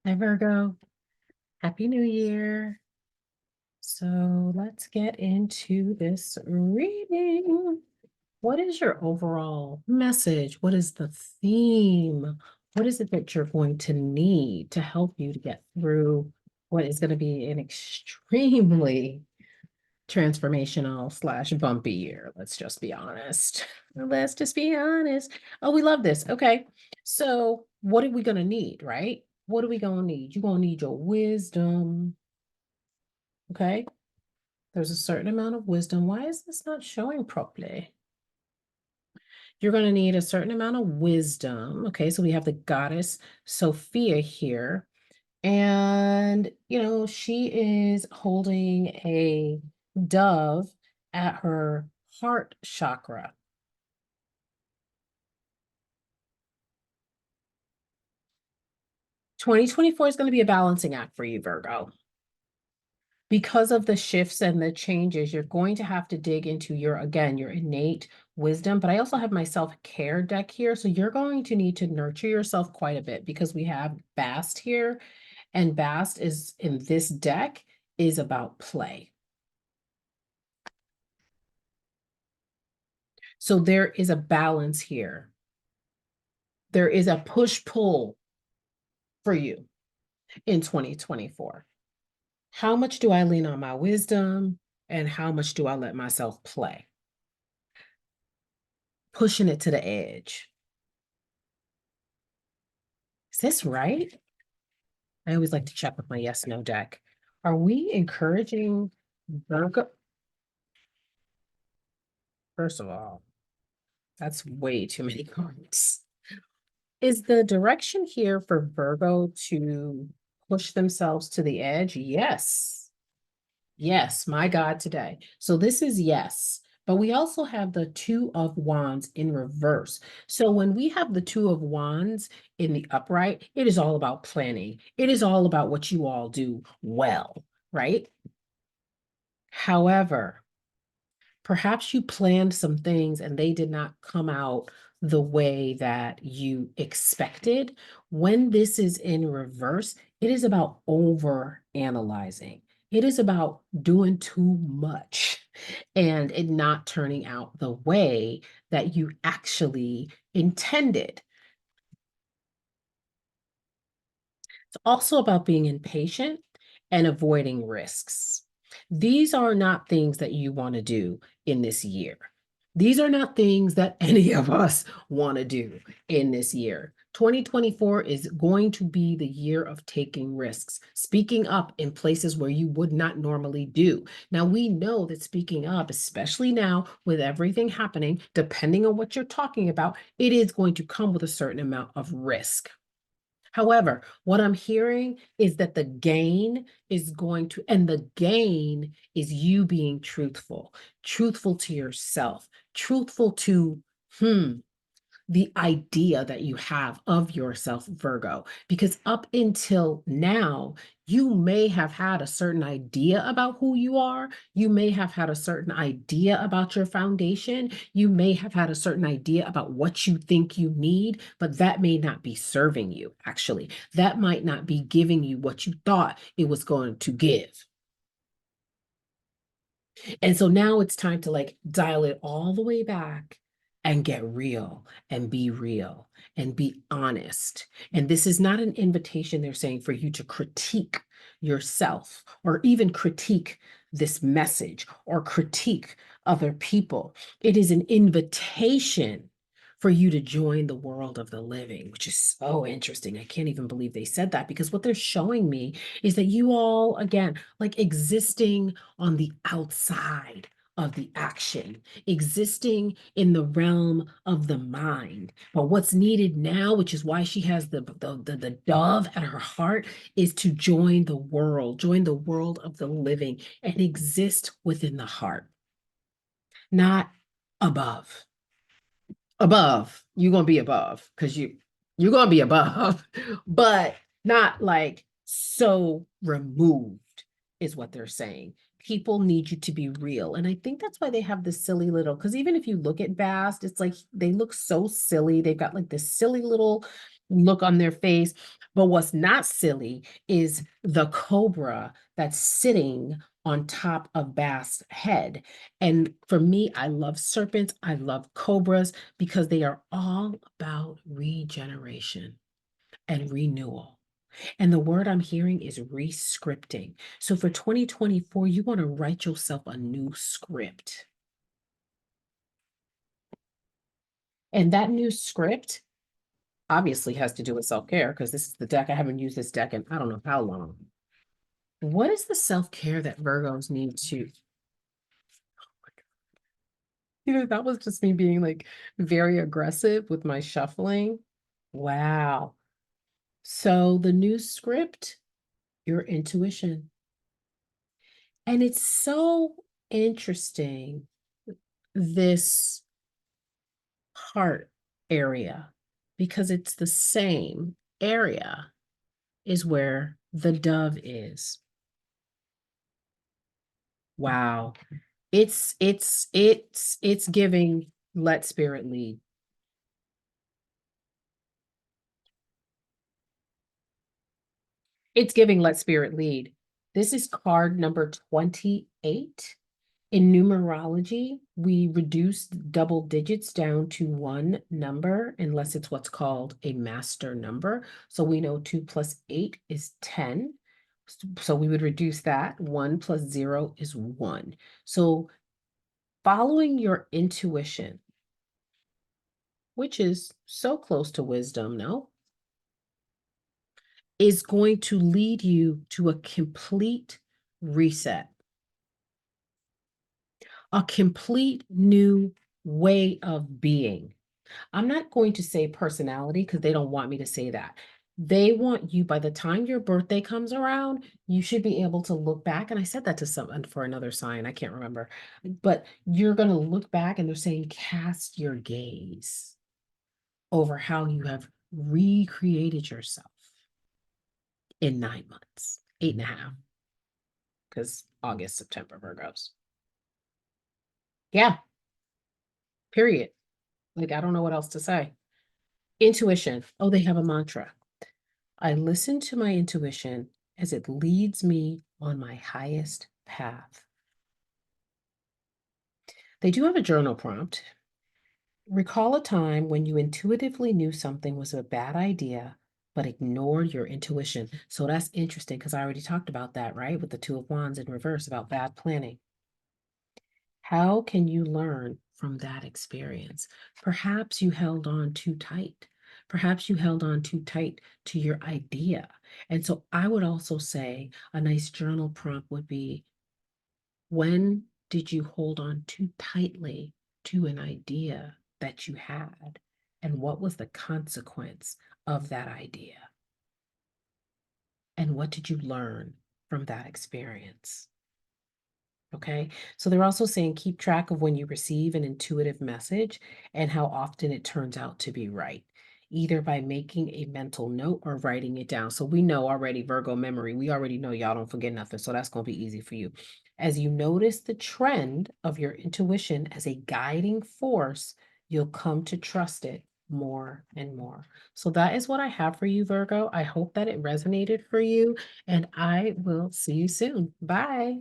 Hi, Virgo. Happy New Year. So let's get into this reading. What is your overall message? What is the theme? What is it that you're going to need to help you to get through what is going to be an extremely transformational slash bumpy year? Let's just be honest. Let's just be honest. Oh, we love this. Okay. So what are we going to need, right? What are we going to need? You're going to need your wisdom. Okay. There's a certain amount of wisdom. Why is this not showing properly? You're going to need a certain amount of wisdom. Okay. So we have the goddess Sophia here. And, she is holding a dove at her heart chakra. 2024 is going to be a balancing act for you, Virgo. Because of the shifts and the changes, you're going to have to dig into again, your innate wisdom. But I also have my self-care deck here. So you're going to need to nurture yourself quite a bit because we have Bast here. And Bast is in this deck is about play. So there is a balance here. There is a push-pull for you in 2024. How much do I lean on my wisdom and how much do I let myself play? Pushing it to the edge. Is this right? I always like to check with my yes, no deck. Are we encouraging Virgo? First of all, that's way too many cards. Is the direction here for Virgo to push themselves to the edge? Yes. Yes, my God, today. So this is yes. But we also have the Two of Wands in reverse. So when we have the Two of Wands in the upright, it is all about planning. It is all about what you all do well, right? However, perhaps you planned some things and they did not come out the way that you expected. When this is in reverse, it is about over analyzing. It is about doing too much and it not turning out the way that you actually intended. It's also about being impatient and avoiding risks. These are not things that you want to do in this year. These are not things that any of us want to do in this year. 2024 is going to be the year of taking risks, speaking up in places where you would not normally do. Now, we know that speaking up, especially now with everything happening, depending on what you're talking about, it is going to come with a certain amount of risk. However, what I'm hearing is that the gain is going to, and the gain is you being truthful, truthful to yourself, truthful to, the idea that you have of yourself, Virgo, because up until now, you may have had a certain idea about who you are. You may have had a certain idea about your foundation. You may have had a certain idea about what you think you need, but that may not be serving you, actually. That might not be giving you what you thought it was going to give. And so now it's time to like dial it all the way back and get real and be honest. And this is not an invitation they're saying for you to critique yourself or even critique this message or critique other people. It is an invitation for you to join the world of the living, which is so interesting. I can't even believe they said that because what they're showing me is that you all, again, like existing on the outside of the action, existing in the realm of the mind. But what's needed now, which is why she has the dove at her heart, is to join the world of the living and exist within the heart, not above. Above, you're gonna be above because you're gonna be above, but not like so removed is what they're saying. People need you to be real. And I think that's why they have this silly because even if you look at Bast, it's like they look so silly. They've got like this silly little look on their face. But what's not silly is the cobra that's sitting on top of Bath's head. And for me, I love serpents, I love cobras because they are all about regeneration and renewal. And the word I'm hearing is rescripting. So for 2024, you want to write yourself a new script. And that new script obviously has to do with self-care because this is the deck. I haven't used this deck in I don't know how long. What is the self-care that Virgos need to? That was just me being like very aggressive with my shuffling. Wow. So the new script, your intuition. And it's so interesting, this heart area, because it's the same area is where the dove is. Wow. It's giving let spirit lead. It's giving let spirit lead. This is card number 28. In numerology, we reduce double digits down to one number unless it's what's called a master number. So we know 2 plus 8 is 10. So we would reduce that. 1 plus 0 is 1. So following your intuition, which is so close to wisdom, no? Is going to lead you to a complete reset, a complete new way of being. I'm not going to say personality because they don't want me to say that. They want you, by the time your birthday comes around, you should be able to look back. And I said that to someone for another sign, I can't remember. But you're going to look back and they're saying, cast your gaze over how you have recreated yourself in 9 months, 8.5, because August, September, Virgos. Yeah, period. Like, I don't know what else to say. Intuition. Oh, they have a mantra. I listen to my intuition as it leads me on my highest path. They do have a journal prompt. Recall a time when you intuitively knew something was a bad idea, but ignored your intuition. So that's interesting because I already talked about that, right? With the Two of Wands in reverse about bad planning. How can you learn from that experience? Perhaps you held on too tight. Perhaps you held on too tight to your idea. And so I would also say a nice journal prompt would be, when did you hold on too tightly to an idea that you had? And what was the consequence of that idea? And what did you learn from that experience? Okay, so they're also saying keep track of when you receive an intuitive message and how often it turns out to be right, either by making a mental note or writing it down. So we know already, Virgo memory, we already know y'all don't forget nothing. So that's going to be easy for you. As you notice the trend of your intuition as a guiding force, you'll come to trust it more and more. So that is what I have for you, Virgo. I hope that it resonated for you, and I will see you soon. Bye.